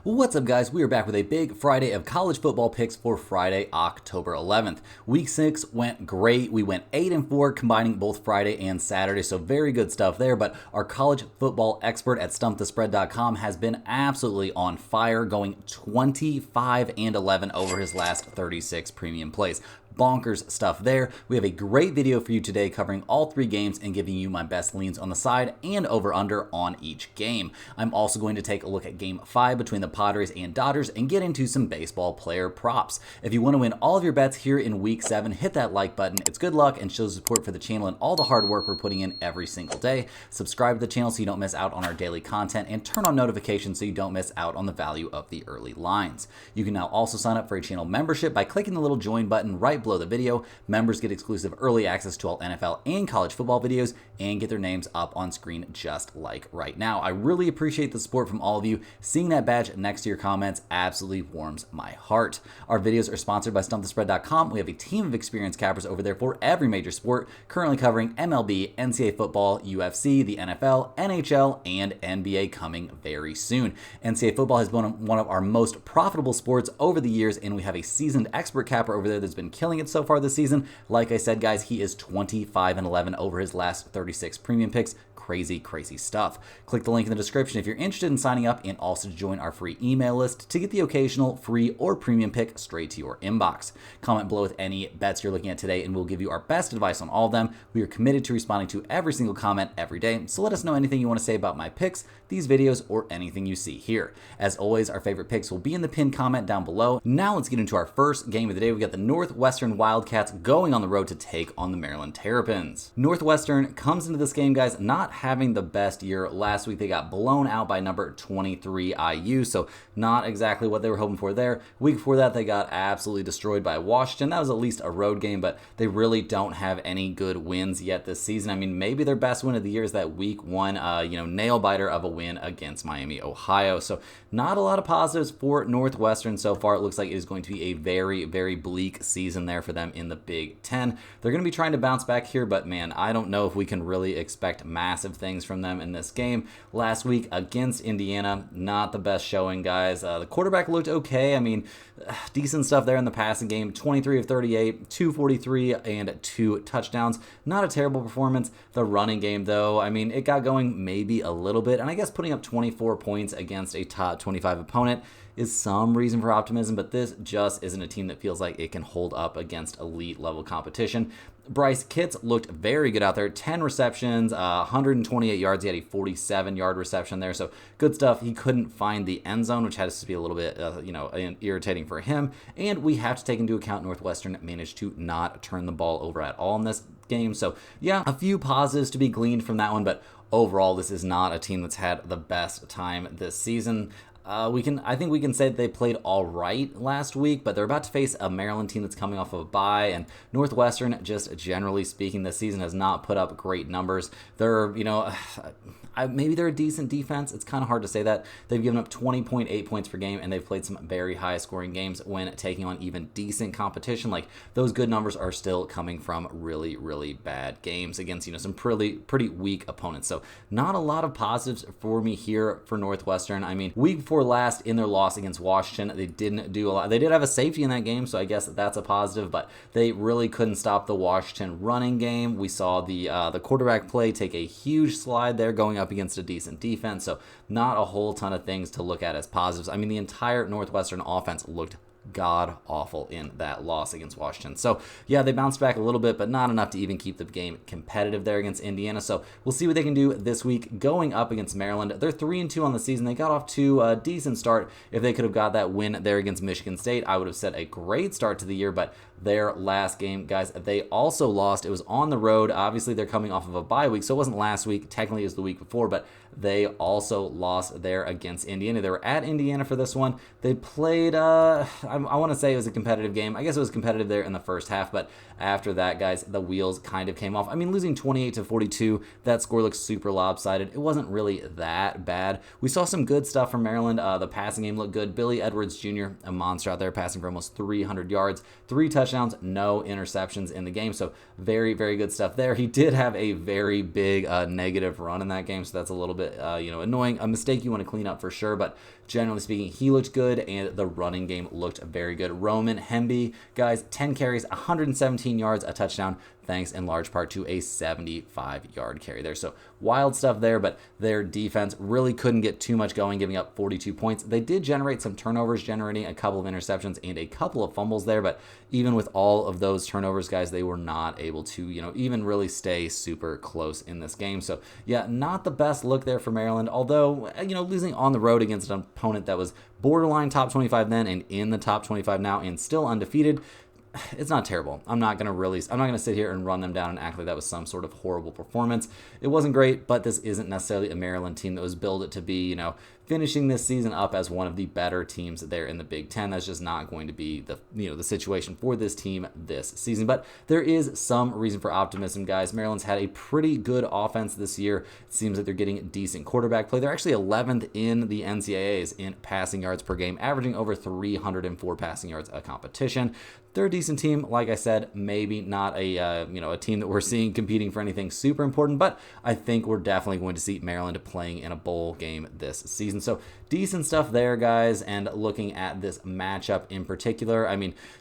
What's up, guys? We are back with a big Friday of college football picks for Friday, October 11th. Week 6 went great. We went 8-4, combining both Friday and Saturday, so very good stuff there. But our college football expert at StumpTheSpread.com has been absolutely on fire, going 25-11 over his last 36 premium plays. Bonkers stuff there. We have a great video for you today covering all three games and giving you my best leans on the side and over-under on each game. I'm also going to take a look at Game 5 between the Padres and Dodgers and get into some baseball player props. If you want to win all of your bets here in Week 7, hit that like button. It's good luck and shows support for the channel and all the hard work we're putting in every single day. Subscribe to the channel so you don't miss out on our daily content and turn on notifications so you don't miss out on the value of the early lines. You can now also sign up for a channel membership by clicking the little join button right below the video. Members get exclusive early access to all NFL and college football videos and get their names up on screen just like right now. I really appreciate the support from all of you. Seeing that badge next to your comments absolutely warms my heart. Our videos are sponsored by StumpTheSpread.com. We have a team of experienced cappers over there for every major sport, currently covering MLB, NCAA Football, UFC, the NFL, NHL, and NBA coming very soon. NCAA Football has been one of our most profitable sports over the years, and we have a seasoned expert capper over there that's been killing it so far this season. Like I said, guys, he is 25-11 over his last 36 premium picks. Crazy stuff. Click the link in the description if you're interested in signing up and also to join our free email list to get the occasional free or premium pick straight to your inbox. Comment below with any bets you're looking at today and we'll give you our best advice on all of them. We are committed to responding to every single comment every day, so let us know anything you want to say about my picks, these videos, or anything you see here. As always, our favorite picks will be in the pinned comment down below. Now let's get into our first game of the day. We got the Northwestern Wildcats going on the road to take on the Maryland Terrapins. Northwestern comes into this game, guys, not having the best year. Last week they got blown out by number 23 IU, so not exactly what they were hoping for there. Week before that they got absolutely destroyed by Washington. That was at least a road game, but they really don't have any good wins yet this season. I mean, maybe their best win of the year is that week 1 nail biter of a win against Miami, Ohio. So not a lot of positives for Northwestern so far. It looks like it is going to be a very bleak season there for them in the Big Ten. They're going to be trying to bounce back here, but man, I don't know if we can really expect massive things from them in this game. Last week against Indiana, not the best showing, guys. The quarterback looked okay. I mean, decent stuff there in the passing game. 23 of 38, 243, and 2 touchdowns. Not a terrible performance. The running game, though, I mean, it got going maybe a little bit, and I guess putting up 24 points against a top 25 opponent is some reason for optimism, but this just isn't a team that feels like it can hold up against elite level competition. Bryce Kitts looked very good out there. 10 receptions, 128 yards. He had a 47-yard reception there, so good stuff. He couldn't find the end zone, which has to be a little bit, irritating for him. And we have to take into account Northwestern managed to not turn the ball over at all in this game. So yeah, a few positives to be gleaned from that one, but overall, this is not a team that's had the best time this season. I think we can say that they played all right last week, but they're about to face a Maryland team that's coming off of a bye, and Northwestern, just generally speaking, this season has not put up great numbers. They're, maybe they're a decent defense. It's kind of hard to say that. They've given up 20.8 points per game, and they've played some very high-scoring games when taking on even decent competition. Like, those good numbers are still coming from really bad games against, some pretty weak opponents. So not a lot of positives for me here for Northwestern. I mean, week before last in their loss against Washington, they didn't do a lot. They did have a safety in that game, so I guess that's a positive, but they really couldn't stop the Washington running game. We saw the quarterback play take a huge slide there going up against a decent defense, so not a whole ton of things to look at as positives. I mean, the entire Northwestern offense looked god awful in that loss against Washington. So yeah, they bounced back a little bit, but not enough to even keep the game competitive there against Indiana. So we'll see what they can do this week going up against Maryland. They're 3-2 on the season. They got off to a decent start. If they could have got that win there against Michigan State, I would have said a great start to the year, but their last game, guys, they also lost. It was on the road. Obviously, they're coming off of a bye week, so it wasn't last week. Technically, it was the week before, but they also lost there against Indiana. They were at Indiana for this one. They played, I want to say it was a competitive game. I guess it was competitive there in the first half, but after that, guys, the wheels kind of came off. I mean, losing 28-42, that score looks super lopsided. It wasn't really that bad. We saw some good stuff from Maryland. The passing game looked good. Billy Edwards Jr., a monster out there, passing for almost 300 yards, 3 touchdowns, no interceptions in the game. So very good stuff there. He did have a very big negative run in that game, so that's a little bit bit, annoying. A mistake you want to clean up for sure, but generally speaking, he looked good, and the running game looked very good. Roman Hemby, guys, 10 carries, 117 yards, a touchdown, thanks in large part to a 75-yard carry there. So wild stuff there, but their defense really couldn't get too much going, giving up 42 points. They did generate some turnovers, generating a couple of interceptions and a couple of fumbles there, but even with all of those turnovers, guys, they were not able to, even really stay super close in this game. So yeah, not the best look there for Maryland, although, losing on the road against an opponent that was borderline top 25 then and in the top 25 now and still undefeated, it's not terrible. I'm not going to sit here and run them down and act like that was some sort of horrible performance. It wasn't great, but this isn't necessarily a Maryland team that was built to be, finishing this season up as one of the better teams there in the Big Ten. That's just not going to be the situation for this team this season. But there is some reason for optimism, guys. Maryland's had a pretty good offense this year. It seems like they're getting decent quarterback play. They're actually 11th in the NCAAs in passing yards per game, averaging over 304 passing yards a competition. They're a decent team. Like I said, maybe not a team that we're seeing competing for anything super important, but I think we're definitely going to see Maryland playing in a bowl game this season. So decent stuff there, guys. And looking at this matchup in particular,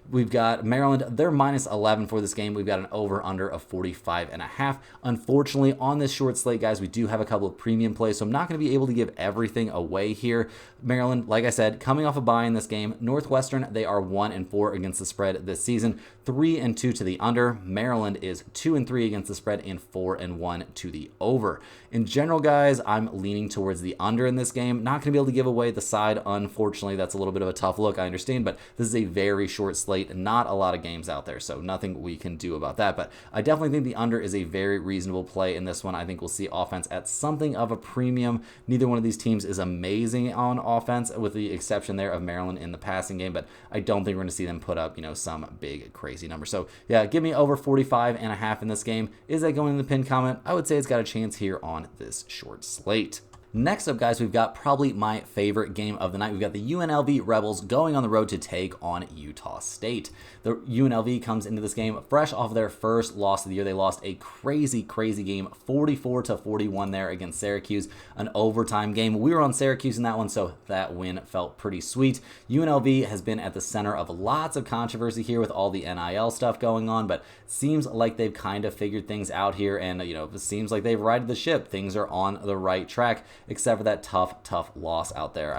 we've got Maryland, they're minus 11 for this game. We've got an over-under of 45.5. Unfortunately, on this short slate, guys, we do have a couple of premium plays, so I'm not going to be able to give everything away here. Maryland, like I said, coming off a bye in this game. Northwestern, they are 1-4 against the spread this season, 3-2 to the under. Maryland is 2-3 against the spread and 4-1 to the over. In general, guys, I'm leaning towards the under in this game. Not going to be able to give away the side, unfortunately. That's a little bit of a tough look, I understand, but this is a very short slate, not a lot of games out there, so nothing we can do about that. But I definitely think the under is a very reasonable play in this one. I think we'll see offense at something of a premium. Neither one of these teams is amazing on offense, with the exception there of Maryland in the passing game, but I don't think we're going to see them put up, some big crazy number. So yeah, give me over 45.5 in this game. Is that going in the pinned comment? I would say it's got a chance here on this short slate. Next up, guys, we've got probably my favorite game of the night. We've got the UNLV Rebels going on the road to take on Utah State. The UNLV comes into this game fresh off their first loss of the year. They lost a crazy game, 44-41 there against Syracuse, an overtime game. We were on Syracuse in that one, so that win felt pretty sweet. UNLV has been at the center of lots of controversy here with all the NIL stuff going on, but it seems like they've kind of figured things out here, and it seems like they've righted the ship. Things are on the right track, except for that tough loss out there.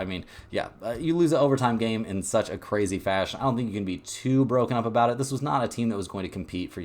You lose an overtime game in such a crazy fashion. I don't think you can be too broken up about it. This was not a team that was going to compete for,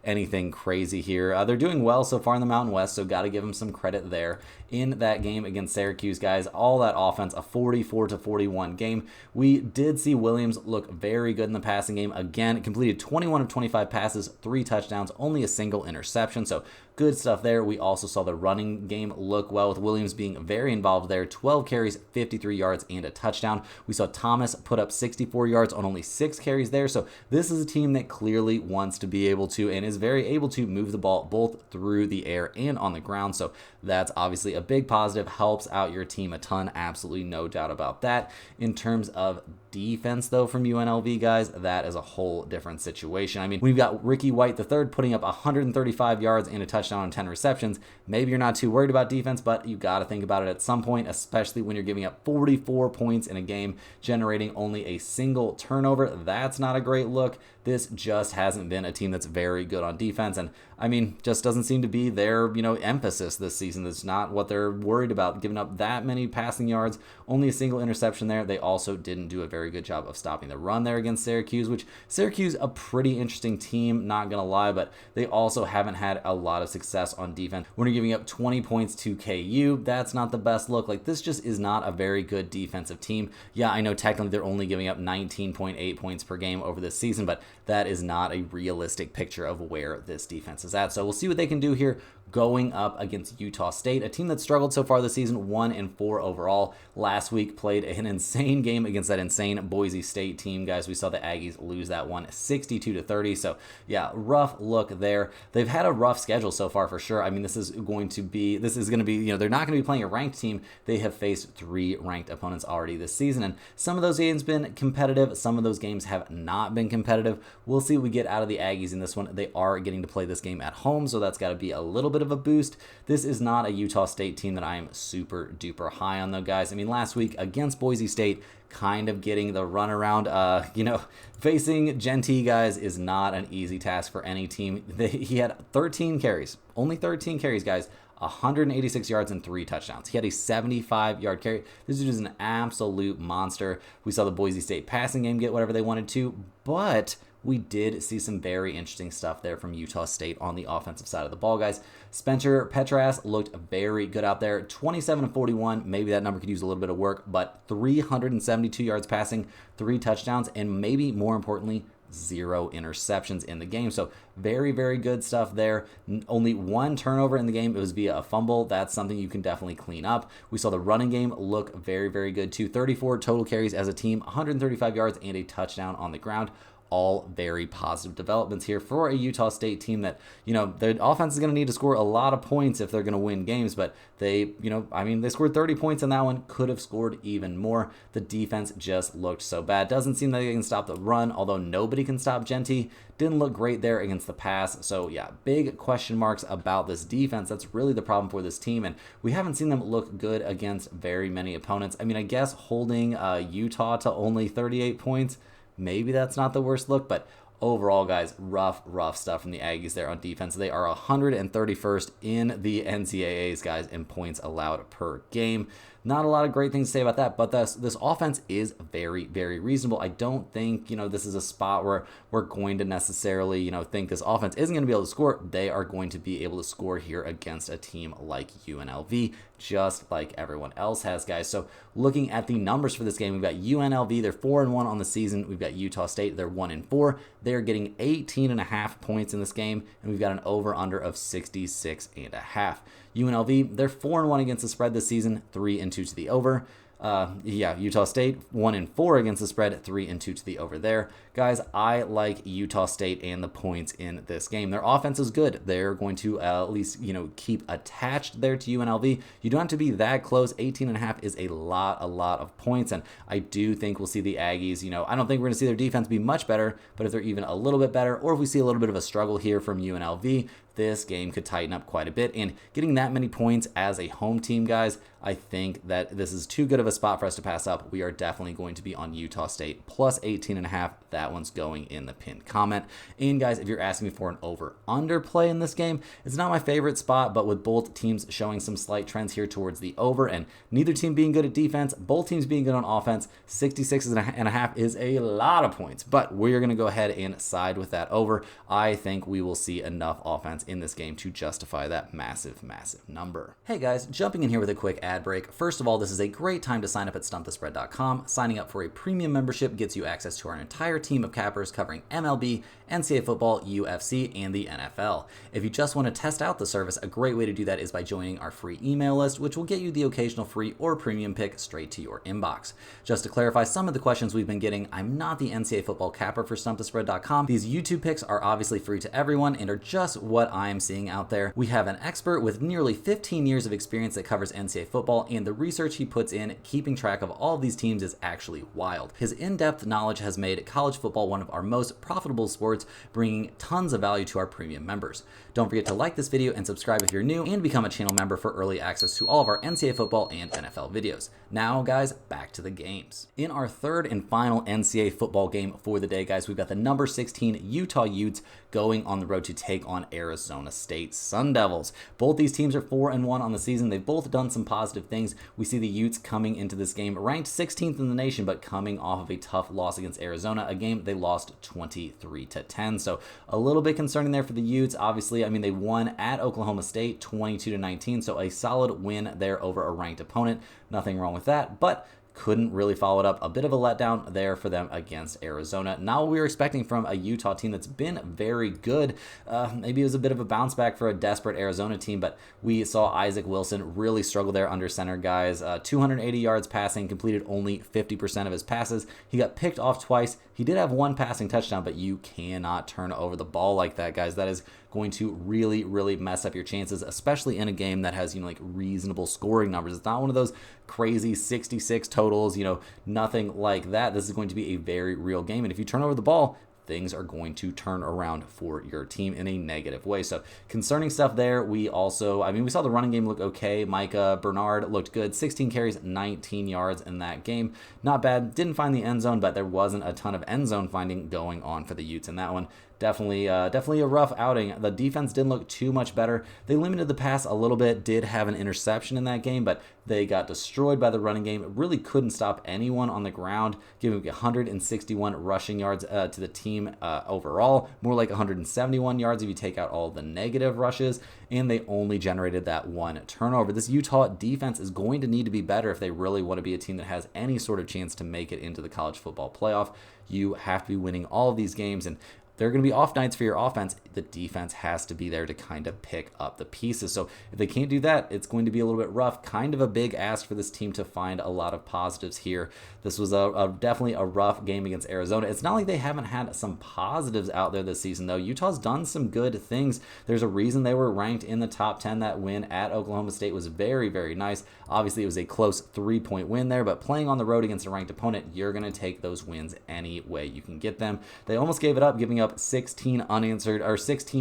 anything crazy here. They're doing well so far in the Mountain West, so got to give them some credit there. In that game against Syracuse, guys, all that offense, a 44-41 game. We did see Williams look very good in the passing game. Again, completed 21 of 25 passes, 3 touchdowns, only a single interception, so good stuff there. We also saw the running game look well, with Williams being very involved there. 12 carries, 53 yards, and a touchdown. We saw Thomas put up 64 yards on only 6 carries there. So this is a team that clearly wants to be able to and is very able to move the ball both through the air and on the ground. So that's obviously a big positive. Helps out your team a ton. Absolutely no doubt about that. In terms of defense, though, from UNLV, guys, that is a whole different situation. We've got Ricky White III putting up 135 yards and a touchdown on 10 receptions. Maybe you're not too worried about defense, but you got to think about it at some point, especially when you're giving up 44 points in a game, generating only a single turnover. That's not a great look. This just hasn't been a team that's very good on defense, and just doesn't seem to be their, emphasis this season. That's not what they're worried about, giving up that many passing yards, only a single interception there. They also didn't do a very good job of stopping the run there against Syracuse, which Syracuse, a pretty interesting team, not gonna lie, but they also haven't had a lot of success on defense. When you're giving up 20 points to KU, that's not the best look. This just is not a very good defensive team. Yeah, I know technically they're only giving up 19.8 points per game over this season, but that is not a realistic picture of where this defense is at. So we'll see what they can do here going up against Utah State, a team that struggled so far this season, 1-4 overall. Last week played an insane game against that insane Boise State team, guys. We saw the Aggies lose that one 62-30. So yeah, rough look there. They've had a rough schedule so so far for sure. I mean, this is going to be, they're not going to be playing a ranked team. They have faced 3 ranked opponents already this season, and some of those games been competitive. Some of those games have not been competitive. We'll see what we get out of the Aggies in this one. They are getting to play this game at home, so that's got to be a little bit of a boost. This is not a Utah State team that I am super duper high on though, guys. I mean, last week against Boise State, kind of getting the runaround. Facing Genty, guys, is not an easy task for any team. He had 13 carries, only 13 carries, guys, 186 yards and 3 touchdowns. He had a 75-yard carry. This dude is an absolute monster. We saw the Boise State passing game get whatever they wanted to, but we did see some very interesting stuff there from Utah State on the offensive side of the ball, guys. Spencer Petras looked very good out there. 27-41. Maybe that number could use a little bit of work, but 372 yards passing, 3 touchdowns, and maybe more importantly, 0 interceptions in the game. So very, very good stuff there. Only 1 turnover in the game. It was via a fumble. That's something you can definitely clean up. We saw the running game look very, very good too. 34 total carries as a team, 135 yards and a touchdown on the ground. All very positive developments here for a Utah State team that, their offense is going to need to score a lot of points if they're going to win games, but they scored 30 points in that one, could have scored even more. The defense just looked so bad. Doesn't seem that they can stop the run, although nobody can stop Genty. Didn't look great there against the pass. So yeah, big question marks about this defense. That's really the problem for this team, and we haven't seen them look good against very many opponents. I mean, I guess holding Utah to only 38 points, maybe that's not the worst look, but overall, guys, rough stuff from the Aggies there on defense. They are 131st in the NCAAs, guys, in points allowed per game. Not a lot of great things to say about that, but this offense is very, very reasonable. I don't think, this is a spot where we're going to necessarily, think this offense isn't going to be able to score. They are going to be able to score here against a team like UNLV, just like everyone else has, guys. So looking at the numbers for this game, we've got UNLV, they're 4-1 on the season. We've got Utah State, they're 1-4. They're getting 18.5 points in this game, and we've got an over-under of 66.5. UNLV, they're 4-1 against the spread this season, 3-2 to the over. Utah State 1-4 against the spread, 3-2 to the over there. Guys, I like Utah State and the points in this game. Their offense is good. They're going to at least, keep attached there to UNLV. You don't have to be that close. 18.5 is a lot of points, and I do think we'll see the Aggies, I don't think we're going to see their defense be much better, but if they're even a little bit better, or if we see a little bit of a struggle here from UNLV, this game could tighten up quite a bit. And getting that many points as a home team, guys, I think that this is too good of a spot for us to pass up. We are definitely going to be on Utah State plus 18.5. That one's going in the pinned comment. And guys, if you're asking me for an over-under play in this game, it's not my favorite spot, but with both teams showing some slight trends here towards the over, and neither team being good at defense, both teams being good on offense, 66.5 is a lot of points, but we're going to go ahead and side with that over. I think we will see enough offense in this game to justify that massive number. Hey guys, jumping in here with a quick ad break. First of all, this is a great time to sign up at stumpthespread.com. Signing up for a premium membership gets you access to our entire team of cappers covering MLB, NCAA Football, UFC, and the NFL. If you just want to test out the service, a great way to do that is by joining our free email list, which will get you the occasional free or premium pick straight to your inbox. Just to clarify some of the questions we've been getting, I'm not the NCAA Football capper for stumpthespread.com. These YouTube picks are obviously free to everyone and are just what I'm seeing out there. We have an expert with nearly 15 years of experience that covers NCAA football, and the research he puts in keeping track of all of these teams is actually wild. His in-depth knowledge has made college football one of our most profitable sports, bringing tons of value to our premium members. Don't forget to like this video and subscribe if you're new, and become a channel member for early access to all of our NCAA football and NFL videos. Now, guys, back to the games. In our third and final NCAA football game for the day, guys, we've got the number 16 Utah Utes going on the road to take on Arizona State Sun Devils. Both these teams are 4-1 on the season. They've both done some positive things. We see the Utes coming into this game ranked 16th in the nation, but coming off of a tough loss against Arizona, a game they lost 23-10. So a little bit concerning there for the Utes. Obviously, I mean, they won at Oklahoma State 22-19, so a solid win there over a ranked opponent. Nothing wrong with that, but couldn't really follow it up. A bit of a letdown there for them against Arizona. Not what we were expecting from a Utah team that's been very good. Maybe it was a bit of a bounce back for a desperate Arizona team, but we saw Isaac Wilson really struggle there under center, guys. 280 yards passing, completed only 50% of his passes. He got picked off twice. He did have one passing touchdown, but you cannot turn over the ball like that, guys. That is going to really, really mess up your chances, especially in a game that has, like reasonable scoring numbers. It's not one of those crazy 66 totals, nothing like that. This is going to be a very real game. And if you turn over the ball, things are going to turn around for your team in a negative way. So concerning stuff there. We saw the running game look okay. Micah Bernard looked good. 16 carries, 19 yards in that game. Not bad. Didn't find the end zone, but there wasn't a ton of end zone finding going on for the Utes in that one. Definitely a rough outing. The defense didn't look too much better. They limited the pass a little bit, did have an interception in that game, but they got destroyed by the running game. It really couldn't stop anyone on the ground, giving 161 rushing yards to the team overall. More like 171 yards if you take out all the negative rushes, and they only generated that one turnover. This Utah defense is going to need to be better if they really want to be a team that has any sort of chance to make it into the college football playoff. You have to be winning all of these games, and there are going to be off nights for your offense. The defense has to be there to kind of pick up the pieces. So if they can't do that, it's going to be a little bit rough. Kind of a big ask for this team to find a lot of positives here. This was definitely a rough game against Arizona. It's not like they haven't had some positives out there this season, though. Utah's done some good things. There's a reason they were ranked in the top 10. That win at Oklahoma State was very, very nice. Obviously, it was a close 3-point win there, but playing on the road against a ranked opponent, you're going to take those wins any way you can get them. They almost gave it up, giving up 16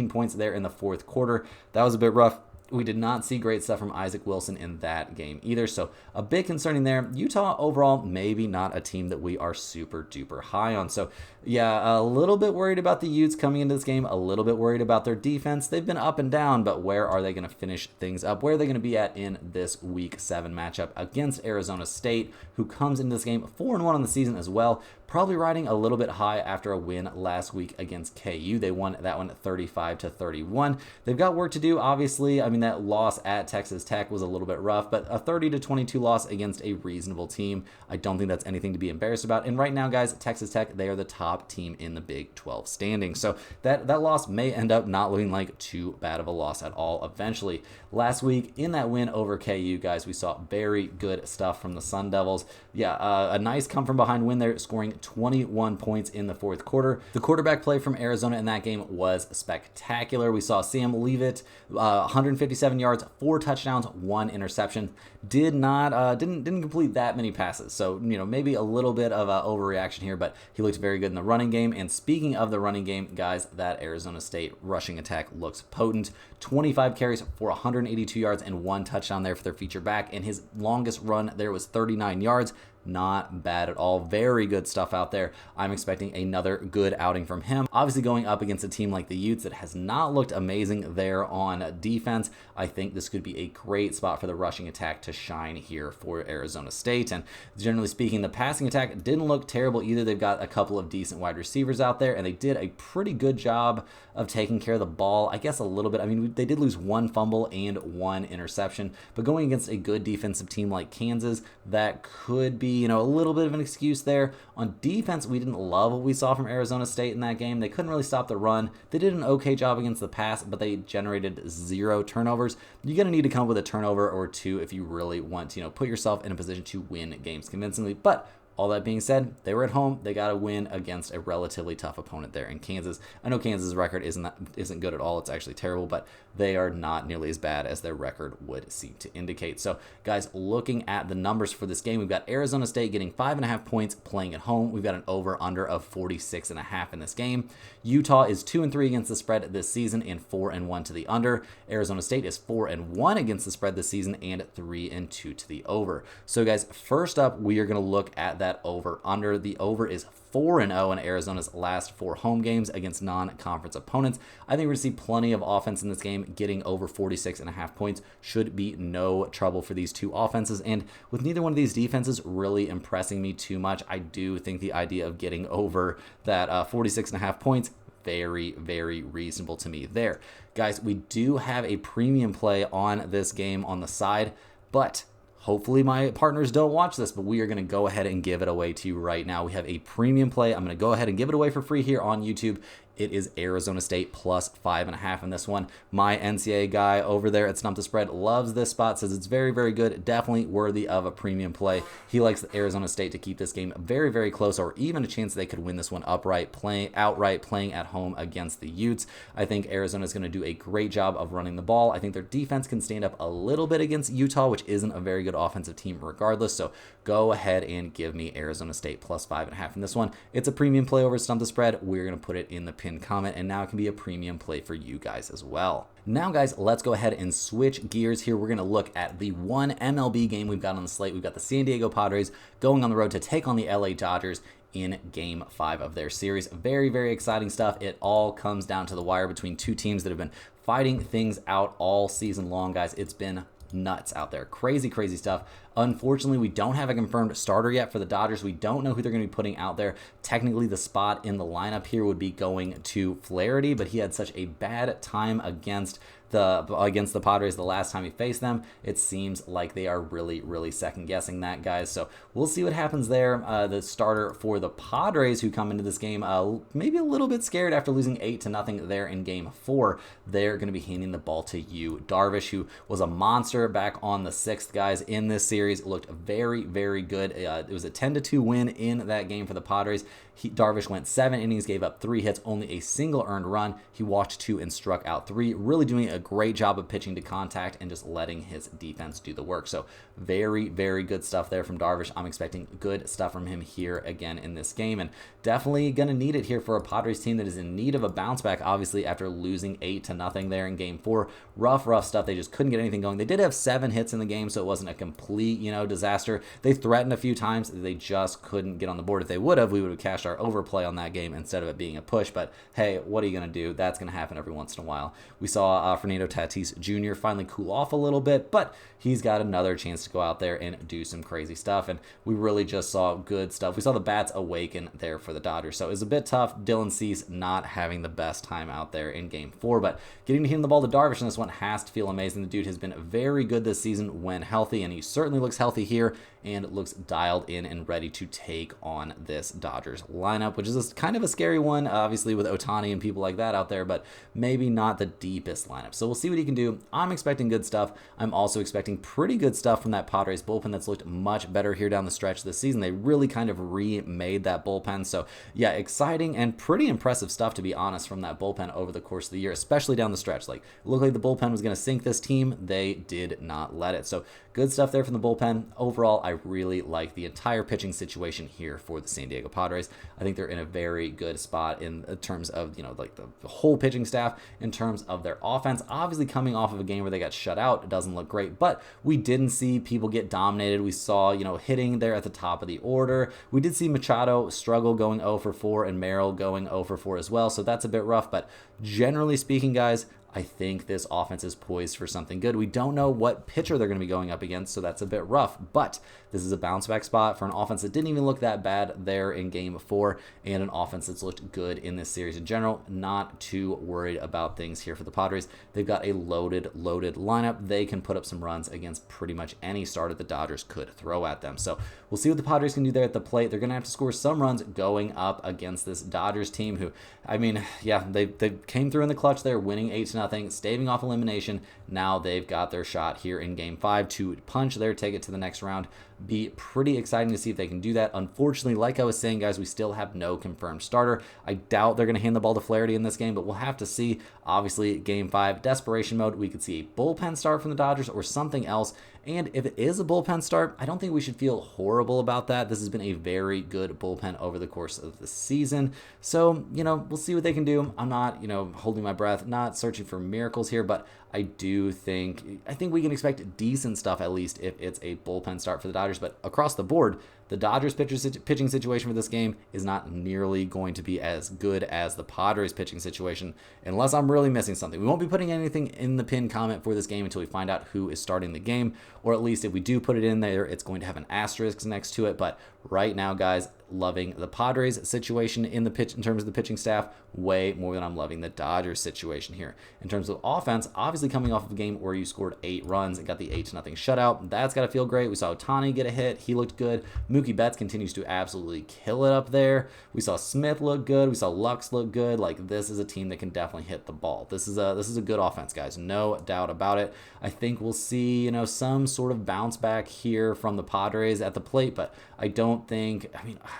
points there in the fourth quarter. That was a bit rough. We did not see great stuff from Isaac Wilson in that game either. So a bit concerning there. Utah overall, maybe not a team that we are super duper high on. So yeah, a little bit worried about the Utes coming into this game, a little bit worried about their defense. They've been up and down, but where are they going to finish things up? Where are they going to be at in this week 7 matchup against Arizona State, who comes into this game 4-1 on the season as well? Probably riding a little bit high after a win last week against KU. They won that one 35-31. They've got work to do, obviously. That loss at Texas Tech was a little bit rough, but a 30-22 loss against a reasonable team. I don't think that's anything to be embarrassed about. And right now, guys, Texas Tech, they are the top team in the Big 12 standings. So that loss may end up not looking like too bad of a loss at all eventually. Last week, in that win over KU, guys, we saw very good stuff from the Sun Devils. Yeah, a nice come-from-behind win there, scoring 21 points in the fourth quarter. The quarterback play from Arizona in that game was spectacular. We saw Sam Leavitt, 157 yards, 4 touchdowns, 1 interception. Didn't complete that many passes. So, maybe a little bit of an overreaction here, but he looked very good in the running game. And speaking of the running game, guys, that Arizona State rushing attack looks potent. 25 carries for 182 yards and 1 touchdown there for their feature back. And his longest run there was 39 yards. Not bad at all. Very good stuff out there. I'm expecting another good outing from him. Obviously, going up against a team like the Utes that has not looked amazing there on defense, I think this could be a great spot for the rushing attack to shine here for Arizona State. And generally speaking, the passing attack didn't look terrible either. They've got a couple of decent wide receivers out there, and they did a pretty good job of taking care of the ball. I guess a little bit. They did lose 1 fumble and 1 interception, but going against a good defensive team like Kansas, that could be a little bit of an excuse there. On defense, we didn't love what we saw from Arizona State in that game. They couldn't really stop the run. They did an okay job against the pass, but they generated 0 turnovers. You're going to need to come up with a turnover or 2 if you really want to, put yourself in a position to win games convincingly. But all that being said, they were at home. They got a win against a relatively tough opponent there in Kansas. I know Kansas' record isn't good at all. It's actually terrible, but they are not nearly as bad as their record would seem to indicate. So, guys, looking at the numbers for this game, we've got Arizona State getting 5.5 points playing at home. We've got an over-under of 46.5 in this game. Utah is 2-3 against the spread this season and 4-1 to the under. Arizona State is 4-1 against the spread this season and 3-2 to the over. So, guys, first up, we are going to look at that over-under. The over is 4-0 in Arizona's last 4 home games against non-conference opponents. I think we're going to see plenty of offense in this game. Getting over 46.5 points should be no trouble for these two offenses. And with neither one of these defenses really impressing me too much, I do think the idea of getting over that 46.5 points, very, very reasonable to me there. Guys, we do have a premium play on this game on the side, but Hopefully my partners don't watch this, but we are going to go ahead and give it away to you right now. We have a premium play. I'm going to go ahead and give it away for free here on YouTube. It is Arizona State plus 5.5 in this one. My NCAA guy over there at Stump the Spread loves this spot, says it's very, very good, definitely worthy of a premium play. He likes Arizona State to keep this game very, very close, or even a chance they could win this one outright, playing at home against the Utes. I think Arizona is going to do a great job of running the ball. I think their defense can stand up a little bit against Utah, which isn't a very good offensive team regardless. So go ahead and give me Arizona State plus 5.5 in this one. It's a premium play over Stump the Spread. We're going to put it in the pinned comment, and now it can be a premium play for you guys as well. Now, guys, let's go ahead and switch gears here. We're going to look at the one MLB game we've got on the slate. We've got the San Diego Padres going on the road to take on the LA Dodgers in Game 5 of their series. Very, very exciting stuff. It all comes down to the wire between two teams that have been fighting things out all season long, guys. It's been nuts out there. Crazy, crazy stuff. Unfortunately, we don't have a confirmed starter yet for the Dodgers. We don't know who they're going to be putting out there. Technically, the spot in the lineup here would be going to Flaherty, but he had such a bad time against the Padres the last time he faced them. It seems like they are really, really second guessing that, guys. So we'll see what happens there. The starter for the Padres, who come into this game maybe a little bit scared after losing 8-0 there in Game 4. They're going to be handing the ball to Yu Darvish, who was a monster back on the 6th, guys, in this series. Looked very, very good. It was a 10-2 win in that game for the Padres. Darvish went 7 innings, gave up 3 hits, only a single earned run. He walked 2 and struck out 3. Really doing a great job of pitching to contact and just letting his defense do the work. So very, very good stuff there from Darvish. I'm expecting good stuff from him here again in this game, and definitely going to need it here for a Padres team that is in need of a bounce back, obviously, after losing 8-0 there in Game 4. Rough stuff. They just couldn't get anything going. They did have 7 hits in the game, so it wasn't a complete, disaster. They threatened a few times. They just couldn't get on the board. If they would have, we would have cashed our overplay on that game instead of it being a push. But hey, what are you going to do? That's going to happen every once in a while. We saw Fernando Tatis Jr. finally cool off a little bit, but he's got another chance to go out there and do some crazy stuff. And we really just saw good stuff. We saw the bats awaken there for the Dodgers. So it was a bit tough. Dylan Cease not having the best time out there in Game 4, but getting to hit the ball to Darvish in this one has to feel amazing. The dude has been very good this season when healthy, and he certainly looks healthy here and looks dialed in and ready to take on this Dodgers lineup, which is kind of a scary one, obviously, with Ohtani and people like that out there, but maybe not the deepest lineup. So we'll see what he can do. I'm expecting good stuff. I'm also expecting pretty good stuff from that Padres bullpen that's looked much better here down the stretch this season. They really kind of remade that bullpen. So yeah, exciting and pretty impressive stuff, to be honest, from that bullpen over the course of the year, especially down the stretch. Like, it looked like the bullpen was going to sink this team. They did not let it. So good stuff there from the bullpen. Overall, I really like the entire pitching situation here for the San Diego Padres. I think they're in a very good spot in terms of, like the whole pitching staff, in terms of their offense. Obviously, coming off of a game where they got shut out, it doesn't look great, but we didn't see people get dominated. We saw, hitting there at the top of the order. We did see Machado struggle going 0 for 4 and Merrill going 0 for 4 as well, so that's a bit rough, but generally speaking, guys, I think this offense is poised for something good. We don't know what pitcher they're going to be going up against, so that's a bit rough. But this is a bounce-back spot for an offense that didn't even look that bad there in Game 4, and an offense that's looked good in this series in general. Not too worried about things here for the Padres. They've got a loaded lineup. They can put up some runs against pretty much any starter the Dodgers could throw at them. So we'll see what the Padres can do there at the plate. They're going to have to score some runs going up against this Dodgers team who, they came through in the clutch there, winning 8-0. Staving off elimination. Now they've got their shot here in Game 5 to punch their ticket to the next round. Be pretty exciting to see if they can do that. Unfortunately, like I was saying, guys, we still have no confirmed starter. I doubt they're going to hand the ball to Flaherty in this game, but we'll have to see. Obviously, Game 5, desperation mode. We could see a bullpen start from the Dodgers or something else. And if it is a bullpen start, I don't think we should feel horrible about that. This has been a very good bullpen over the course of the season. So, we'll see what they can do. I'm not, holding my breath, not searching for miracles here, but I think we can expect decent stuff, at least if it's a bullpen start for the Dodgers. But across the board, The Dodgers pitching situation for this game is not nearly going to be as good as the Padres pitching situation, unless I'm really missing something. We won't be putting anything in the pinned comment for this game until we find out who is starting the game, or at least if we do put it in there, it's going to have an asterisk next to it. But right now, guys, loving the Padres situation in terms of the pitching staff way more than I'm loving the Dodgers situation here. In terms of offense, obviously coming off of a game where you scored 8 runs and got the 8-0 shutout, that's got to feel great. We saw Ohtani get a hit. He looked good. Mookie Betts continues to absolutely kill it up there. We saw Smith look good. We saw Lux look good. Like, this is a team that can definitely hit the ball. This is a good offense, guys. No doubt about it. I think we'll see, some sort of bounce back here from the Padres at the plate, but I don't think,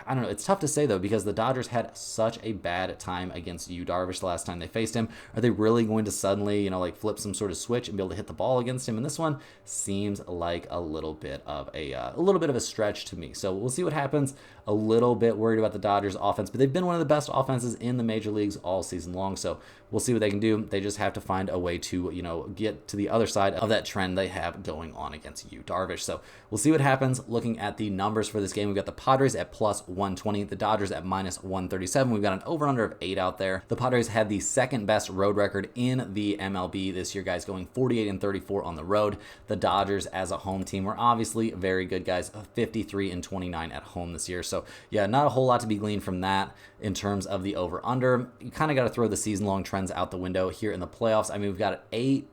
I don't know. It's tough to say, though, because the Dodgers had such a bad time against Yu Darvish the last time they faced him. Are they really going to suddenly, flip some sort of switch and be able to hit the ball against him? And this one seems like a little bit of a stretch to me. So we'll see what happens. A little bit worried about the Dodgers offense, but they've been one of the best offenses in the major leagues all season long. So we'll see what they can do. They just have to find a way to, get to the other side of that trend they have going on against Yu Darvish. So we'll see what happens. Looking at the numbers for this game, we've got the Padres at plus 120, the Dodgers at minus 137. We've got an over-under of 8 out there. The Padres had the second best road record in the MLB this year, guys, going 48-34 on the road. The Dodgers as a home team were obviously very good, guys, 53-29 at home this year. So yeah, not a whole lot to be gleaned from that in terms of the over-under. You kind of got to throw the season-long trends out the window here in the playoffs. We've got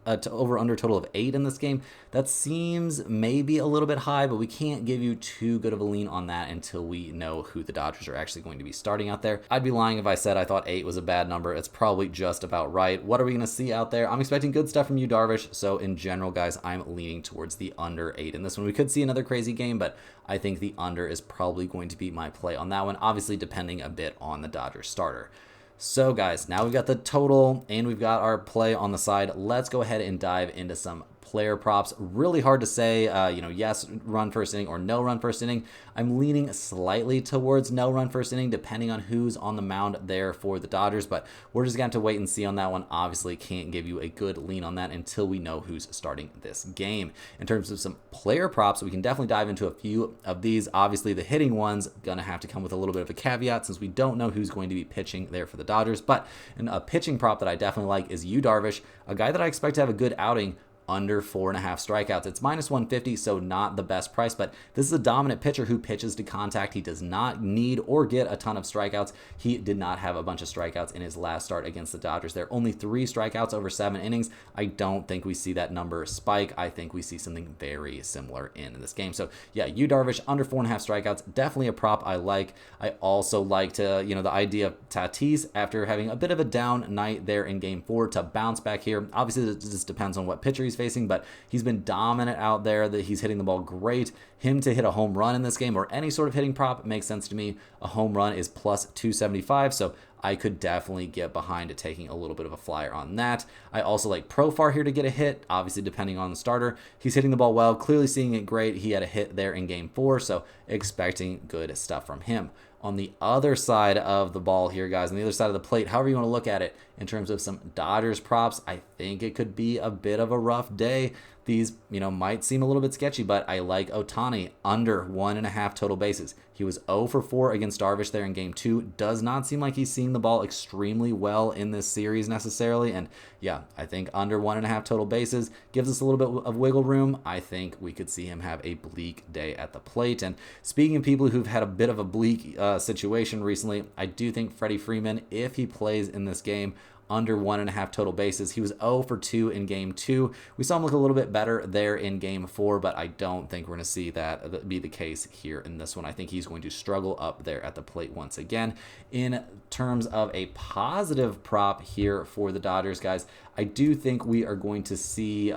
over-under total of 8 in this game. That seems maybe a little bit high, but we can't give you too good of a lean on that until we know who the Dodgers are actually going to be starting out there. I'd be lying if I said I thought 8 was a bad number. It's probably just about right. What are we going to see out there? I'm expecting good stuff from Yu Darvish. So in general, guys, I'm leaning towards the under 8 in this one. We could see another crazy game, but I think the under is probably going to be my play on that one, obviously depending a bit on the Dodgers starter. So guys, now we've got the total and we've got our play on the side. Let's go ahead and dive into some player props. Really hard to say, yes, run first inning or no run first inning. I'm leaning slightly towards no run first inning, depending on who's on the mound there for the Dodgers, but we're just going to have to wait and see on that one. Obviously, can't give you a good lean on that until we know who's starting this game. In terms of some player props, we can definitely dive into a few of these. Obviously, the hitting ones going to have to come with a little bit of a caveat since we don't know who's going to be pitching there for the Dodgers, but a pitching prop that I definitely like is Yu Darvish, a guy that I expect to have a good outing, under 4.5 strikeouts. It's minus 150, so not the best price, but this is a dominant pitcher who pitches to contact. He does not need or get a ton of strikeouts. He did not have a bunch of strikeouts in his last start against the Dodgers. There are only 3 strikeouts over 7 innings. I don't think we see that number spike. I think we see something very similar in this game. So yeah, Yu Darvish under 4.5 strikeouts, definitely a prop I like. I also like to, the idea of Tatis after having a bit of a down night there in game 4 to bounce back here. Obviously, this just depends on what pitcher he's facing, but he's been dominant out there. That he's hitting the ball great. Him to hit a home run in this game or any sort of hitting prop makes sense to me. A home run is plus 275, so I could definitely get behind taking a little bit of a flyer on that. I also like Profar here to get a hit, obviously depending on the starter. He's hitting the ball well, clearly seeing it great. He had a hit there in game 4, so expecting good stuff from him. On the other side of the ball here, guys, on the other side of the plate, however you want to look at it, in terms of some Dodgers props, I think it could be a bit of a rough day. These, might seem a little bit sketchy, but I like Ohtani under 1.5 total bases. He was 0 for 4 against Darvish there in game 2. Does not seem like he's seeing the ball extremely well in this series necessarily. And yeah, I think under 1.5 total bases gives us a little bit of wiggle room. I think we could see him have a bleak day at the plate. And speaking of people who've had a bit of a bleak situation recently, I do think Freddie Freeman, if he plays in this game, under 1.5 total bases. He was 0 for 2 in game 2. We saw him look a little bit better there in game 4, but I don't think we're going to see that be the case here in this one. I think he's going to struggle up there at the plate once again. In terms of a positive prop here for the Dodgers, guys, I do think we are going to see,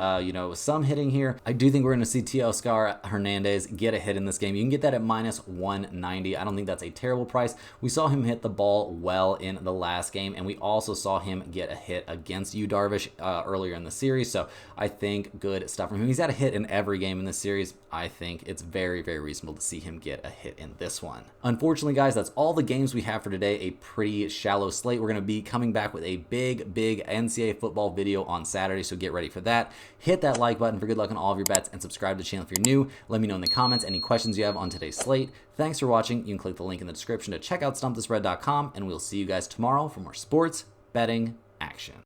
some hitting here. I do think we're going to see Teoscar Hernandez get a hit in this game. You can get that at minus 190. I don't think that's a terrible price. We saw him hit the ball well in the last game, and we also saw him get a hit against Yu Darvish earlier in the series. So I think good stuff from him. He's had a hit in every game in this series. I think it's very, very reasonable to see him get a hit in this one. Unfortunately, guys, that's all the games we have for today. A pretty shallow slate. We're going to be coming back with a big NCAA football football video on Saturday, so get ready for that. Hit that like button for good luck on all of your bets, and subscribe to the channel if you're new. Let me know in the comments any questions you have on today's slate. Thanks for watching. You can click the link in the description to check out StumpTheSpread.com, and we'll see you guys tomorrow for more sports betting action.